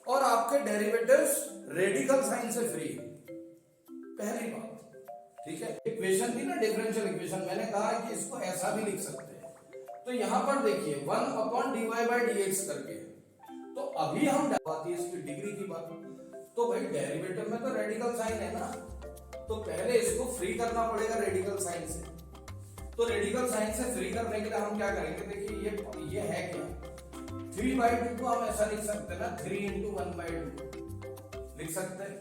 और आपके derivatives radical sign से फ्री है। पहली बात, ठीक है। इक्वेशन थी ना डिफरेंशियल इक्वेशन, मैंने कहा कि इसको ऐसा भी लिख सकते हैं। तो यहां पर देखिए 1/dy/dx करके, तो अभी हम बात है इसकी डिग्री की बात। तो भाई डेरिवेटिव में तो रेडिकल साइन है ना, तो पहले इसको फ्री करना पड़ेगा रेडिकल साइन से। तो रेडिकल साइन से फ्री करने के लिए हम क्या करेंगे, देखिए ये है क्या, 3/2 को हम ऐसा लिख सकते हैं ना, 3 × 1/2 लिख सकते हैं।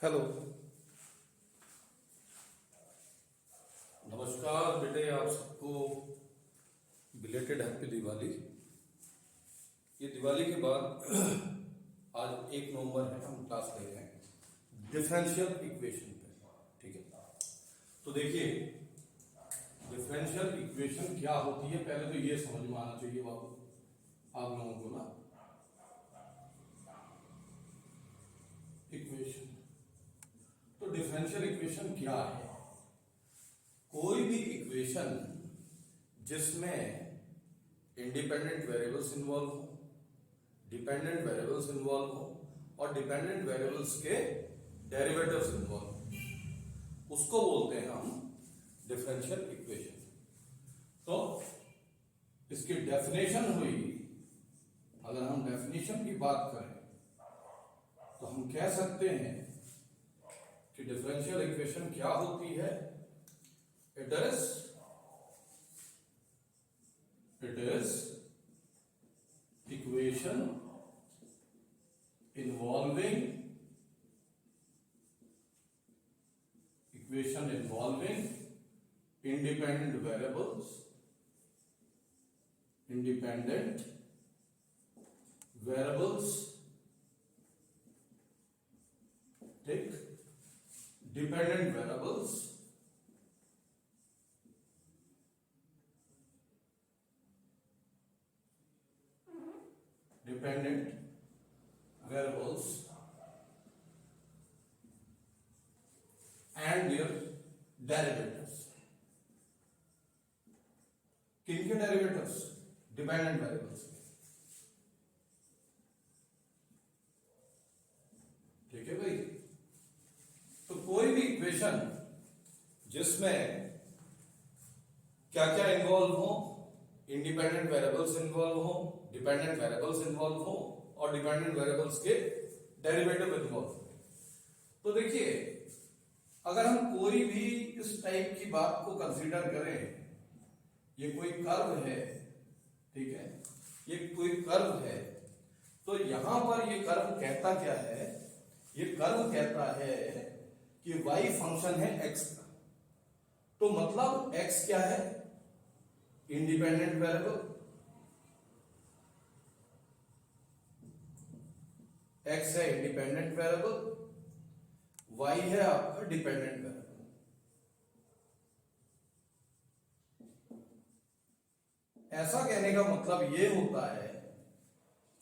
हेलो, नमस्कार बेटे, आप सबको बिलेटेड हैप्पी दिवाली। ये दिवाली के बाद आज 1 नवंबर है, हम क्लास ले रहे हैं डिफरेंशियल इक्वेशन पे, ठीक है। तो देखिए डिफरेंशियल इक्वेशन क्या होती है, पहले तो ये समझ में आना चाहिए बाबू आप लोगों को ना। इक्वेशन, तो डिफरेंशियल इक्वेशन क्या है? कोई भी इक्वेशन जिसमें इंडिपेंडेंट वेरिएबल्स इन्वॉल्व हो, डिपेंडेंट वेरिएबल्स इन्वॉल्व हो और डिपेंडेंट वेरिएबल्स के डेरिवेटिव्स इन्वॉल्व हो, उसको बोलते हैं हम डिफरेंशियल इक्वेशन। तो इसकी डेफिनेशन हुई, अगर हम डेफिनेशन की बात करें तो हम कह सकते हैं कि डिफरेंशियल इक्वेशन क्या होती है। It is equation involving independent variables, take dependent variables and their derivatives. किनके डेरिवेटिव्स? डिपेंडेंट वेरिएबल्स के, ठीक है भाई। तो कोई भी इक्वेशन जिसमें क्या क्या इन्वॉल्व हो, इंडिपेंडेंट वेरिएबल्स इन्वॉल्व हो, डिपेंडेंट वेरिएबल्स इन्वॉल्व हो और डिपेंडेंट वेरिएबल्स के डेरिवेटिव इन्वॉल्व हो। तो देखिए अगर हम कोई भी इस टाइप की बात को कंसीडर करें, ये कोई कर्व है, ठीक है, ये कोई कर्व है, तो यहां पर ये कर्व कहता क्या है, ये कर्व कहता है कि y फंक्शन है x का। तो मतलब x क्या है? इंडिपेंडेंट वेरिएबल, x है इंडिपेंडेंट वेरिएबल, y है आपका डिपेंडेंट वेरिएबल। ऐसा कहने का मतलब ये होता है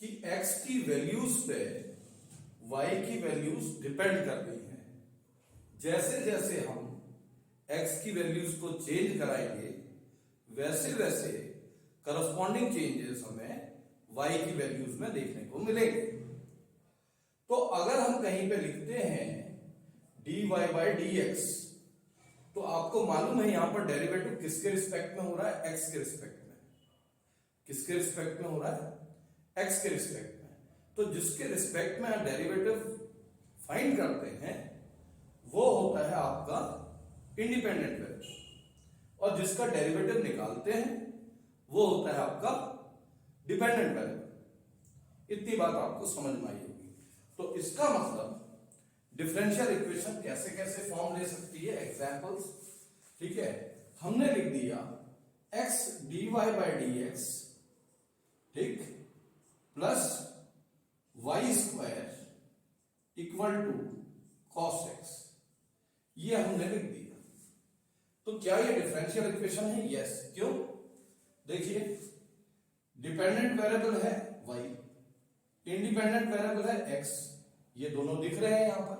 कि x की वैल्यूज पे y की वैल्यूज डिपेंड कर रही हैं। जैसे जैसे हम x की वैल्यूज को चेंज कराएंगे वैसे वैसे करस्पॉन्डिंग चेंजेस हमें y की वैल्यूज में देखने को मिलेंगे। तो अगर हम कहीं पे लिखते हैं dy/dx, तो आपको मालूम है यहां पर डेरिवेटिव किसके रिस्पेक्ट में हो रहा है? x के रिस्पेक्ट में। किसके रिस्पेक्ट में हो रहा है? x के रिस्पेक्ट में। तो जिसके रिस्पेक्ट में डेरिवेटिव फाइंड करते हैं वो होता है आपका इंडिपेंडेंट वेरिएबल, और जिसका डेरिवेटिव निकालते हैं वो होता है आपका डिपेंडेंट वेरिएबल। इतनी बात आपको समझ में आई होगी। तो इसका मतलब डिफरेंशियल इक्वेशन कैसे कैसे फॉर्म ले सकती है, एग्जांपल्स, ठीक है। हमने लिख दिया x dy/dx, ठीक, प्लस y² = cos x, ये हमने लिख दिया। तो क्या ये डिफरेंशियल इक्वेशन है? यस। क्यों? देखिए डिपेंडेंट वेरिएबल है y, इंडिपेंडेंट वेरिएबल है x, ये दोनों दिख रहे हैं यहां पर,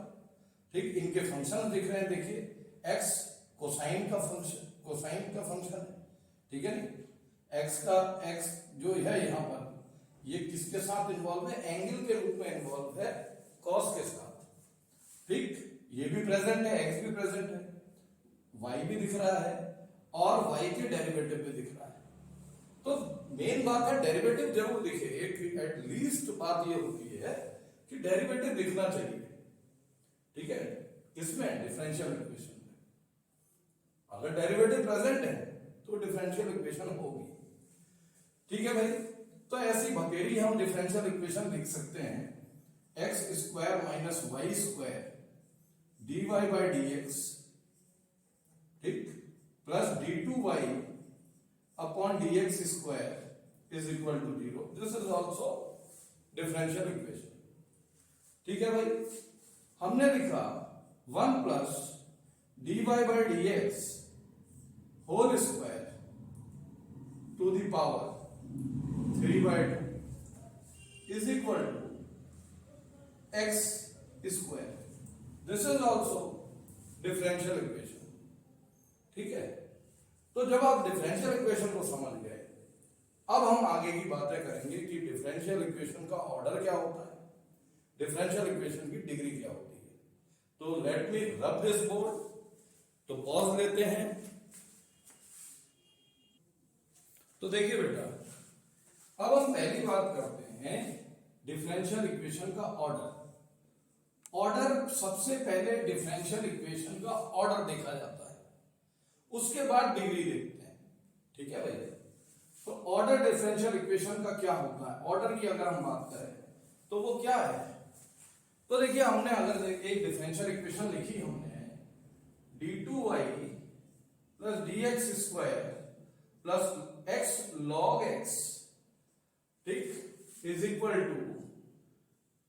ठीक, इनके फंक्शन दिख रहे हैं। देखिए x कोसाइन का फंक्शन है, ठीक है नहीं, एक्स का एक्स जो है यहाँ पर ये किसके साथ इन्वॉल्व है, एंगल के रूप में इन्वॉल्व है कॉस के साथ, ठीक। ये भी प्रेजेंट है, एक्स भी प्रेजेंट है, वाई भी दिख रहा है और वाई के डेरिवेटिव भी दिख रहा है। तो मेन बात है डेरिवेटिव जरूर दिखे, एक एटलीस्ट बात ये होती है कि डेरिवेटिव दिखना चाहिए, ठीक है। किसमें, डिफरेंशियल इक्वेशन में। अगर डेरिवेटिव प्रेजेंट है तो डिफरेंशियल इक्वेशन होगी, ठीक है भाई। तो ऐसी भकेरी हम डिफरेंशियल इक्वेशन लिख सकते हैं, x square minus y square dy by d x, ठीक, plus d two y upon d x square is equal to 0। This is also differential equation, ठीक है भाई। हमने लिखा 1 plus dy by d x whole square to the power 3/2 is equal to x square. This is also differential equation, ठीक है। तो जब आप डिफरेंशियल इक्वेशन को समझ गए, अब हम आगे की बातें करेंगे कि डिफरेंशियल इक्वेशन का ऑर्डर क्या होता है, डिफरेंशियल इक्वेशन की डिग्री क्या होती है। तो let me rub this board. तो पॉज लेते हैं। तो देखिए बेटा, अब हम पहली बात करते हैं डिफरेंशियल इक्वेशन का ऑर्डर। ऑर्डर सबसे पहले डिफरेंशियल इक्वेशन का ऑर्डर देखा जाता है, उसके बाद डिग्री देखते हैं, ठीक है भाई। तो ऑर्डर डिफरेंशियल इक्वेशन का क्या होता है, ऑर्डर की अगर हम बात करें तो वो क्या है। तो देखिए, हमने अगर एक डिफरेंशियल इक्वेशन लिखी हमने d2y plus dx square plus x log x, ठीक, इज इक्वल टू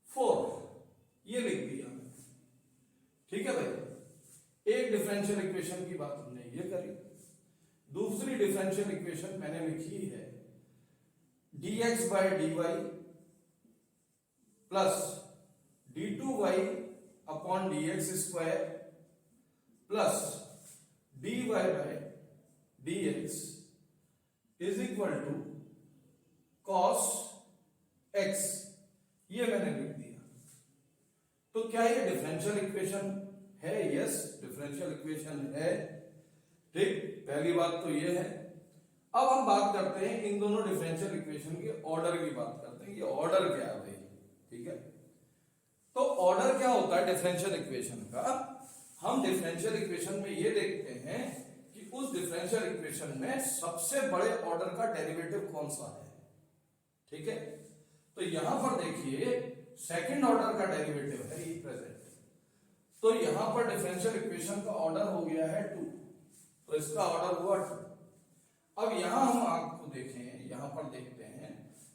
4, ये लिख दिया, ठीक है भाई। एक डिफरेंशियल इक्वेशन की बात हमने ये करी। दूसरी डिफरेंशियल इक्वेशन मैंने लिखी है dx by dy plus d2y upon dx square plus dy by dx is equal to cos x, ये मैंने लिख दिया। तो क्या ये डिफरेंशियल इक्वेशन है? यस, डिफरेंशियल इक्वेशन है, ठीक। पहली बात तो ये है। अब हम बात करते हैं इन दोनों डिफरेंशियल इक्वेशन के ऑर्डर की बात करते हैं, ये ऑर्डर क्या है भाई, ठीक है। तो ऑर्डर क्या होता है डिफरेंशियल इक्वेशन का, हम डिफरेंशियल इक्वेशन में ये देखते हैं कि उस डिफरेंशियल इक्वेशन में सबसे बड़े ऑर्डर का डेरिवेटिव कौन सा है, ठीक है। तो यहां पर देखिए सेकंड ऑर्डर का डेरिवेटिव है ई प्रेजेंट, तो यहां पर डिफरेंशियल इक्वेशन का ऑर्डर हो गया है 2, तो इसका ऑर्डर हुआ 2। अब यहां हम आपको देखें, यहां पर देखते हैं,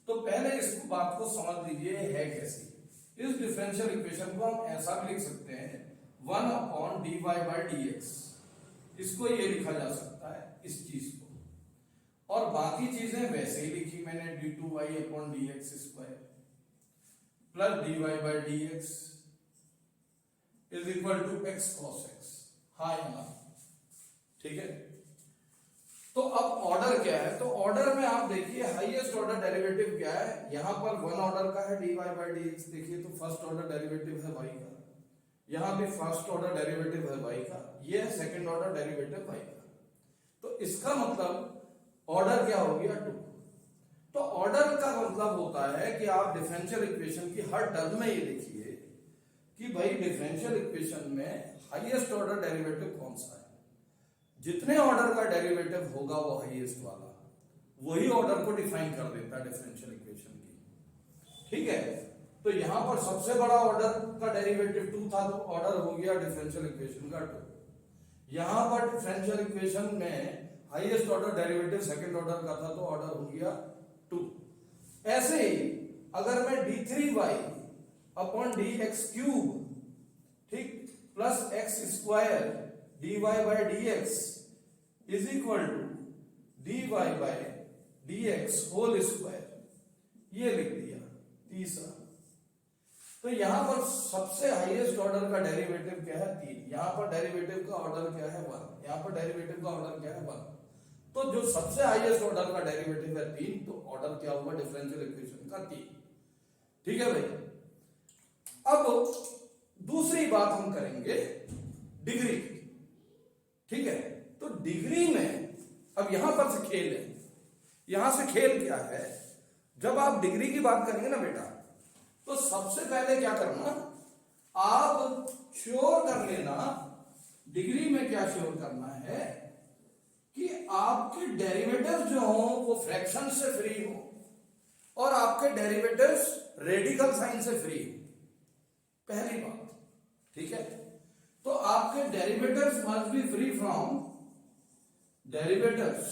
तो पहले इस बात को समझ लीजिए है कैसी। इस डिफरेंशियल इक्वेशन को हम ऐसा भी लिख सकते हैं 1 अपॉन dy बाई dx, इसको ये लिखा जा सकता है इस चीज को, और बाकी चीजें वैसे ही लिखी मैंने d2y upon dx square plus dy by dx is equal to x cos x, हाँ या ना, ठीक है। तो अब ऑर्डर क्या है, तो ऑर्डर में आप देखिए हाईएस्ट ऑर्डर डेरिवेटिव क्या है, यहां पर 1 ऑर्डर का है dy बाई dx, देखिए तो फर्स्ट ऑर्डर डेरिवेटिव है y का, यहां पे फर्स्ट ऑर्डर डेरिवेटिव है y का, ये है सेकंड ऑर्डर डेरिवेटिव y का। तो इसका मतलब ऑर्डर क्या हो गया 2। तो ऑर्डर का मतलब होता है कि आप डिफरेंशियल इक्वेशन की हर टर्म में ये देखिए कि भाई डिफरेंशियल इक्वेशन में हाईएस्ट ऑर्डर डेरिवेटिव कौन सा है। जितने ऑर्डर का डेरिवेटिव होगा वो हाईएस्ट वाला, वही ऑर्डर को डिफाइन कर देता है डिफरेंशियल इक्वेशन की, ठीक है। तो यहां पर सबसे बड़ा ऑर्डर का डेरिवेटिव 2 था, तो ऑर्डर हो गया डिफरेंशियल इक्वेशन का 2। यहां पर डिफरेंशियल इक्वेशन में highest order derivative second order का था, तो ऑर्डर हो गया 2। ऐसे ही अगर मैं d3y अपॉन dx क्यूब, ठीक, plus x square dy by dx is equal to dy by dx whole square, ये लिख दिया तीसरा। तो यहां पर सबसे हाईएस्ट ऑर्डर का डेरिवेटिव क्या है 3, यहां पर डेरिवेटिव का ऑर्डर क्या है 1, यहां पर डेरिवेटिव का ऑर्डर क्या है 1। तो जो सबसे हाईएस्ट ऑर्डर का डेरिवेटिव डेरिवेटिव है 3, तो ऑर्डर क्या हुआ डिफरेंशियल इक्वेशन का 3। ठीक है भाई। अब दूसरी बात हम करेंगे डिग्री की। ठीक है, तो डिग्री में अब यहां पर से खेल है। यहां से खेल क्या है, जब आप डिग्री की बात करेंगे ना बेटा, तो सबसे पहले क्या करना, आप श्योर कर लेना डिग्री में क्या श्योर करना है कि आपके डेरिवेटिव जो हो वो फ्रैक्शन से फ्री हो और आपके डेरिवेटिव्स रेडिकल साइन से फ्री हो, पहली बात। ठीक है, तो आपके derivatives must be free from, derivatives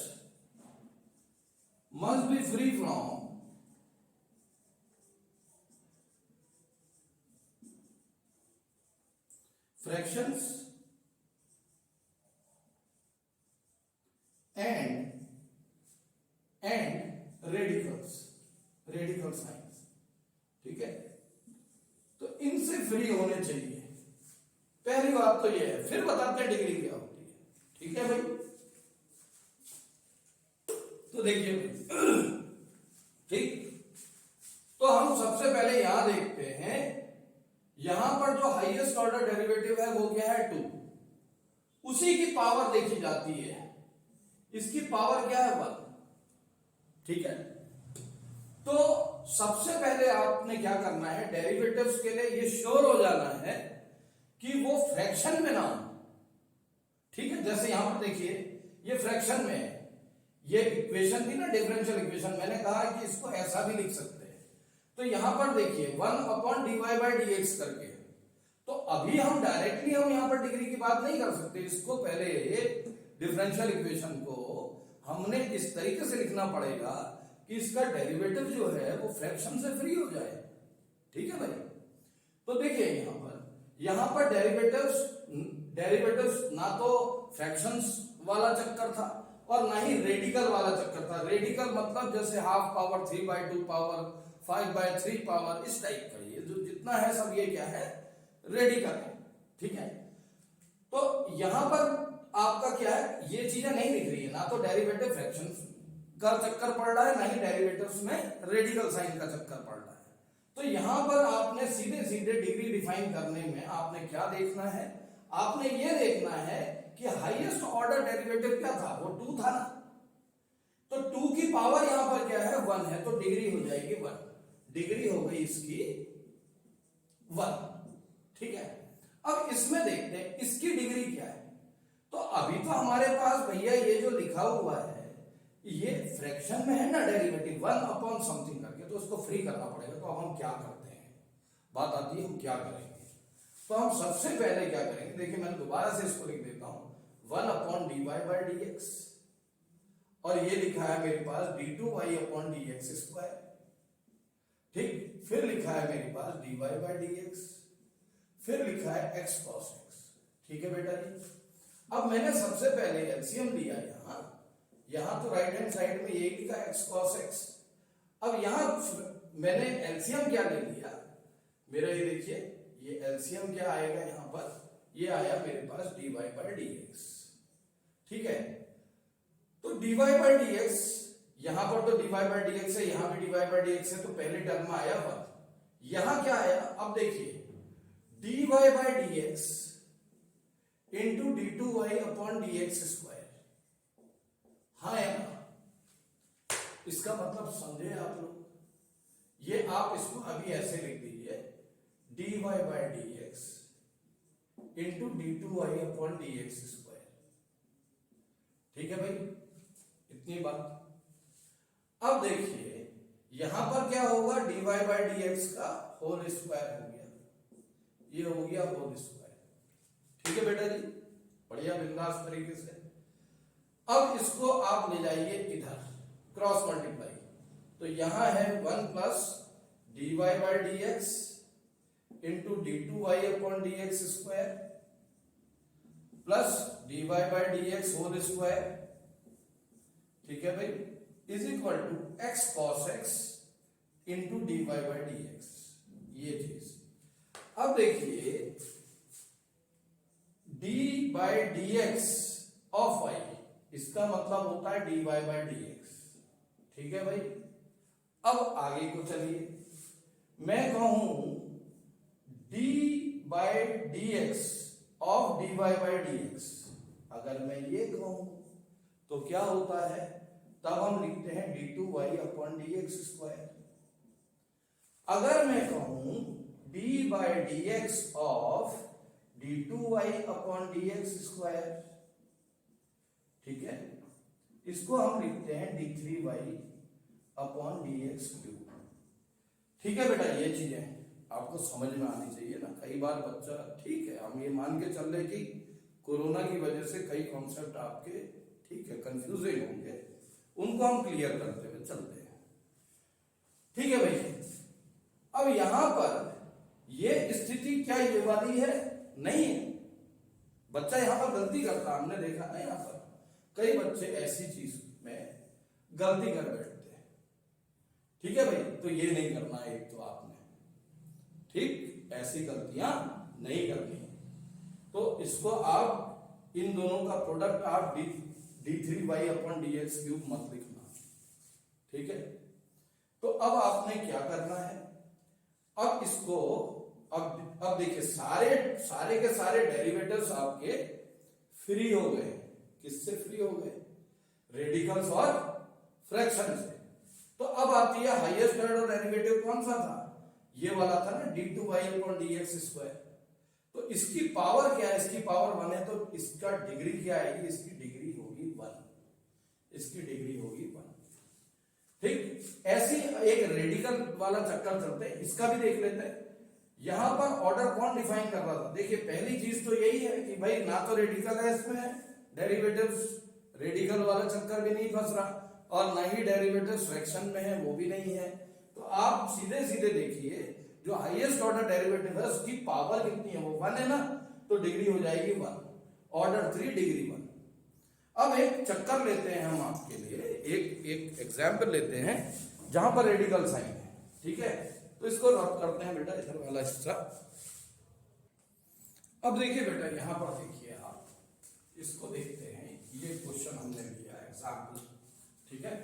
must be free from fractions and radicals, radical signs। ठीक है, तो इनसे फ्री होने चाहिए, पहली बात तो ये है। फिर बताते हैं डिग्री क्या होती है। ठीक है भाई, तो देखिए ठीक, तो हम सबसे पहले यहां देखते हैं, यहां पर जो हाईएस्ट ऑर्डर डेरिवेटिव है वो क्या है 2, उसी की पावर देखी जाती है, इसकी पावर क्या है 1। ठीक है, तो सबसे पहले आपने क्या करना है, डेरिवेटिव्स के लिए ये श्योर हो जाना है कि वो फ्रैक्शन में ना हो। ठीक है, जैसे यहां पर देखिए ये फ्रैक्शन में है, ये इक्वेशन थी ना डिफरेंशियल इक्वेशन, मैंने कहा कि इसको ऐसा भी लिख सकते हैं। तो यहां पर देखिए 1/dy/dx करके, तो अभी हम डायरेक्टली हम यहां पर डिग्री की बात नहीं कर सकते, इसको पहले डिफरेंशियल इक्वेशन को हमने इस तरीके से लिखना पड़ेगा कि इसका डेरिवेटिव जो है वो फ्रैक्शन से फ्री हो जाए। ठीक है भाई, तो देखिए यहां पर डेरिवेटिव्स ना तो फ्रैक्शंस वाला चक्कर था और ना ही रेडिकल वाला चक्कर था। रेडिकल मतलब जैसे हाफ पावर 3/2 पावर 5/3 पावर, इस टाइप का, ये जो जितना है सब ये क्या है, रेडिकल है। ठीक है, तो यहां पर आपका क्या है, ये चीजें नहीं दिख रही है, ना तो डेरिवेटिव फ्रैक्शन का चक्कर पड़ रहा है, ना ही डेरिवेटिव्स में रेडिकल साइन का चक्कर पड़ रहा है। तो यहां पर आपने सीधे सीधे डिग्री डिफाइन करने में आपने क्या देखना है, आपने ये देखना है कि हाईएस्ट ऑर्डर डेरिवेटिव क्या था, वो 2 था ना, तो 2 की पावर यहां पर क्या है 1 है, तो डिग्री हो जाएगी 1, डिग्री हो गई इसकी 1। ठीक है, अब इसमें देखते हैं इसकी डिग्री क्या है। तो अभी तो हमारे पास भैया ये जो लिखा हुआ है ये फ्रैक्शन में है ना डेरिवेटिव 1/समथिंग करके, तो उसको फ्री करना पड़ेगा। तो अब हम क्या करते हैं, बात आती है हम क्या करेंगे। तो हम सबसे पहले क्या करेंगे, देखिए मैं दोबारा से इसको लिख देता हूं 1/dy/dx, और ये लिखा है मेरे पास d2y/dx²। ठीक, फिर लिखा है मेरे पास dy/dx, फिर लिखा है x cos x। ठीक है बेटा जी, अब मैंने सबसे पहले एलसीएम लिया, यहां तो राइट हैंड साइड में ये लिखा x cos x। अब यहां मैंने एलसीएम क्या ले लिया, मेरा ये देखिए ये एलसीएम क्या आएगा, यहां पर ये आया मेरे पास dy/dx। ठीक है, तो dy/dx, यहां पर तो dy/dx है, यहां भी dy/dx है, तो पहले टर्म में आया 1, यहां क्या आया, अब देखिए dy/dx इंटू d2y/dx²। हाँ या ना, इसका मतलब समझे आप लोग, ये आप इसको अभी ऐसे लिख दीजिए dy/dx इंटू d2y/dx²। ठीक है भाई, इतनी बात। अब देखिए यहां पर क्या होगा, dy/dx का होल स्क्वायर हो गया, ये हो गया होल स्क्वायर। ठीक है बेटा जी, बढ़िया बिंदास तरीके से। अब इसको आप ले जाइए इधर क्रॉस मल्टीप्लाई, तो यहां है 1 dy/dx into d2y/dx² plus dy/dx whole square. ठीक है भाई, is equal to x cos x into dy/dx, ये चीज। अब देखिए d/dx ऑफ y, इसका मतलब होता है dy/dx। ठीक है भाई। अब आगे को चलिए, मैं कहूं d by d x of d y by d x, अगर मैं ये कहूं तो क्या होता है, तब हम लिखते हैं d two y upon d x square. अगर मैं कहूं d by d x of d two y upon d x square, ठीक है, इसको हम लिखते हैं d three y upon d x cube. ठीक है बेटा, ये चीजें आपको समझ में आनी चाहिए ना। कई बार बच्चा, ठीक है, हम ये मान के चल रहे कि कोरोना की वजह से कई कॉन्सेप्ट आपके, ठीक है, कंफ्यूजिंग होंगे, उनको हम क्लियर करते हुए चलते हैं। ठीक है भाई, अब यहां पर ये स्थिति क्या ये वाली है, नहीं है। बच्चा यहां पर गलती करता, हमने देखा ना, यहां पर कई बच्चे ऐसी चीज में गलती कर बैठते हैं। ठीक है भाई, तो ये नहीं करना है, एक तो आपने, ठीक, ऐसी गलतियां नहीं करनी है। तो इसको आप इन दोनों का प्रोडक्ट आप d three y upon d x cube मत लिखना। ठीक है, तो अब आपने क्या करना है, अब इसको अब देखिए सारे के सारे डेरिवेटिव्स आपके फ्री हो गए। किससे फ्री हो गए, रेडिकल्स और फ्रैक्शन से। तो अब आती है हाईएस्ट ऑर्डर डेरिवेटिव, कौन सा था, ये वाला था ना, d two y upon d x square. तो इसकी पावर क्या है, इसकी पावर 1 है, तो इसका डिग्री क्या आएगी, इसकी डिग्री होगी 1, इसकी डिग्री होगी 1। ठीक, ऐसी एक रेडिकल वाला चक्कर चलते हैं, इसका भी देख लेते हैं। यहां पर ऑर्डर कौन डिफाइन कर रहा था, देखिए पहली चीज तो यही है कि भाई ना तो रेडिकल है इसमें डेरिवेटिव्स, रेडिकल वाला चक्कर भी नहीं फंस रहा, और ना ही डेरिवेटिव्स फ्रैक्शन में है, वो भी नहीं है। तो आप सीधे सीधे देखिए, जो हाईएस्ट ऑर्डर डेरिवेटिव है उसकी पावर कितनी है, वो 1 है ना, तो डिग्री हो जाएगी 1, ऑर्डर 3 डिग्री 1। अब एक चक्कर लेते हैं हम आपके लिए, एक एग्जाम्पल लेते हैं जहां पर रेडिकल साइन है। ठीक है, तो इसको रब करते हैं बेटा, इधर वाला हिस्सा। अब देखिए बेटा, यहां पर देखिए आप, इसको देखते हैं, ये क्वेश्चन हमने लिया है एग्जाम्पल। ठीक है,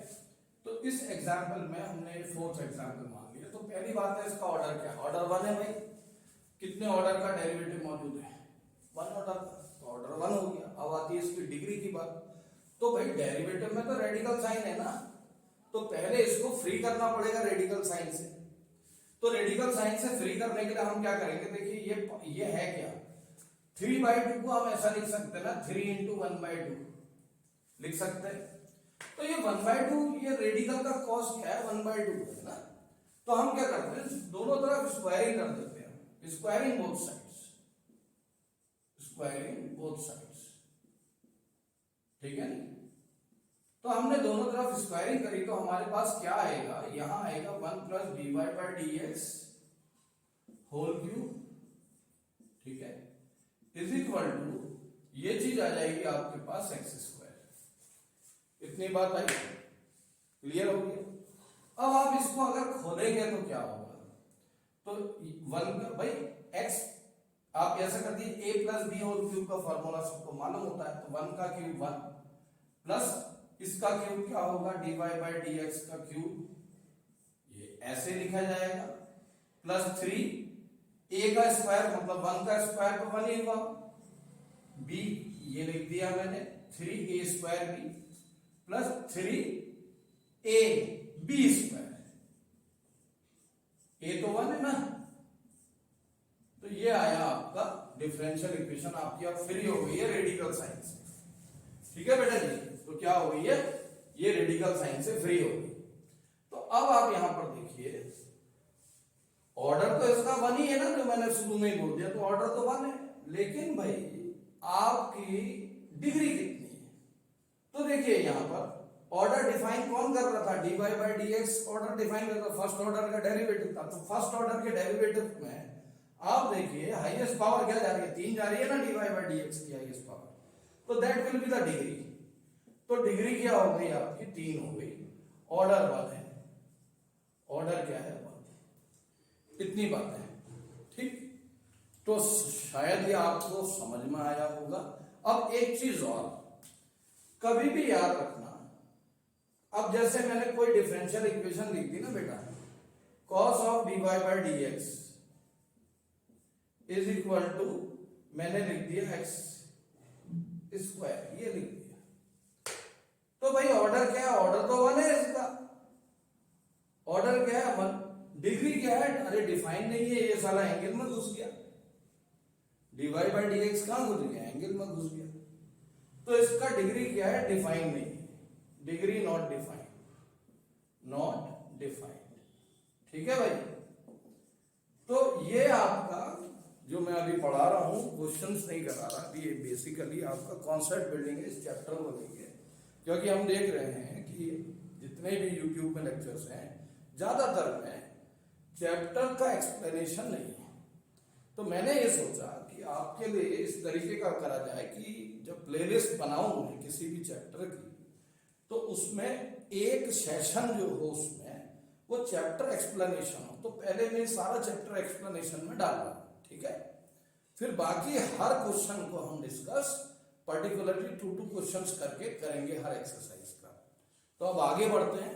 तो इस एग्जाम्पल में हमने फोर्थ एग्जाम्पल मान लिया। तो पहली बात है, इसका ऑर्डर क्या है, ऑर्डर 1 है भाई। कितने ऑर्डर का डेरिवेटिव मौजूद है, 1 ऑर्डर का, तो ऑर्डर 1 हो गया। अब आती है इसकी डिग्री की बात। तो भाई डेरिवेटिव में तो रेडिकल साइन है ना, तो पहले इसको फ्री करना पड़ेगा रेडिकल साइन से। तो रेडिकल साइन से फ्री करने के लिए हम क्या करेंगे, देखिए ये है क्या, 3/2 को हम ऐसा लिख सकते हैं ना, 3 इंटू 1/2 लिख सकते हैं। तो ये 1/2, ये रेडिकल का कॉस क्या है, 1/2 है ना। तो हम क्या करते हैं, दोनों तरफ स्क्वायरिंग कर देते हैं, squaring both sides, squaring both sides. ठीक है ना, तो हमने दोनों तरफ स्क्वायरिंग करी, तो हमारे पास क्या आएगा, यहां आएगा 1 plus d y by d x whole cube. ठीक है, इज इक्वल टू, ये चीज आ जाएगी आपके पास एक्स स्क्वायर। इतनी बात आई, क्लियर हो गया। अब आप इसको अगर खोलेंगे तो क्या होगा, तो 1 भाई एक्स, आप ऐसा कर दिए, a plus b whole cube का फॉर्मूला सबको मालूम होता है। तो 1 का क्यूब 1 प्लस इसका क्यूब क्या होगा, d y by d x का क्यूब, ये ऐसे लिखा जाएगा, प्लस 3 a का स्क्वायर, मतलब 1 का स्क्वायर तो 1 ही हुआ, b ये लिख दिया मैंने, 3a square b plus 3a b square, a तो 1 है ना। तो ये आया आपका डिफरेंशियल इक्वेशन, आपकी अब फ्री हो गई है रेडिकल साइन से। ठीक है बेटा जी, तो क्या हो गई है, ये रेडिकल साइन से फ्री हो गई। तो अब आप यहां पर देखिए, ऑर्डर तो इसका 1 ही है ना, जो मैंने शुरू में ही बोल दिया, तो ऑर्डर तो 1 है, लेकिन भाई आपकी डिग्री कितनी है। तो देखिए यहां पर ऑर्डर डिफाइन कौन कर रहा था, d y by d x order define कर रहा था, फर्स्ट ऑर्डर का डेरिवेटिव था। तो फर्स्ट ऑर्डर के डेरिवेटिव में आप देखिए हाईएस्ट पावर क्या जा रही है, 3 जा रही है ना, d y by d x की हाईएस्ट पावर, तो that will be the degree. तो डिग्री क्या हो गई आपकी, 3 हो गई, ऑर्डर 1 है, ऑर्डर क्या है 1। इतनी बात है, ठीक। तो शायद ये आपको समझ में आया होगा। अब एक चीज और, कभी भी याद रखना, अब जैसे मैंने कोई डिफरेंशियल इक्वेशन लिख दी ना बेटा, cos of dy by d x is equal to, मैंने लिख दिया x स्क्वायर, ये लिख दिया। तो भाई ऑर्डर क्या है? ऑर्डर तो 1 है इसका। ऑर्डर क्या है? 1। डिग्री क्या है? अरे डिफाइन नहीं है, ये साला एंगल में घुस गया। dy बाई डी एक्स कहां घुस गया? एंगल में घुस गया। तो इसका डिग्री क्या है? डिफाइन नहीं है। Degree not defined, not defined. ठीक है भाई। तो ये आपका जो मैं अभी पढ़ा रहा हूं, क्वेश्चंस नहीं करा रहा अभी, ये बेसिकली आपका कॉन्सेप्ट बिल्डिंग है इस चैप्टर को लेके। क्योंकि हम देख रहे हैं कि जितने भी यूट्यूब में लेक्चर्स हैं, ज्यादातर में चैप्टर का एक्सप्लेनेशन नहीं है। तो मैंने ये सोचा कि आपके लिए इस तरीके का करा जाए कि जब प्लेलिस्ट बनाऊं मैं किसी भी चैप्टर की, तो उसमें एक सेशन जो हो उसमें वो चैप्टर एक्सप्लेनेशन हो। तो पहले मैं सारा चैप्टर एक्सप्लेनेशन में डाल रहा हूं, ठीक है। फिर बाकी हर क्वेश्चन को हम डिस्कस पर्टिकुलरली 2 क्वेश्चंस करके करेंगे हर एक्सरसाइज का। तो अब आगे बढ़ते हैं।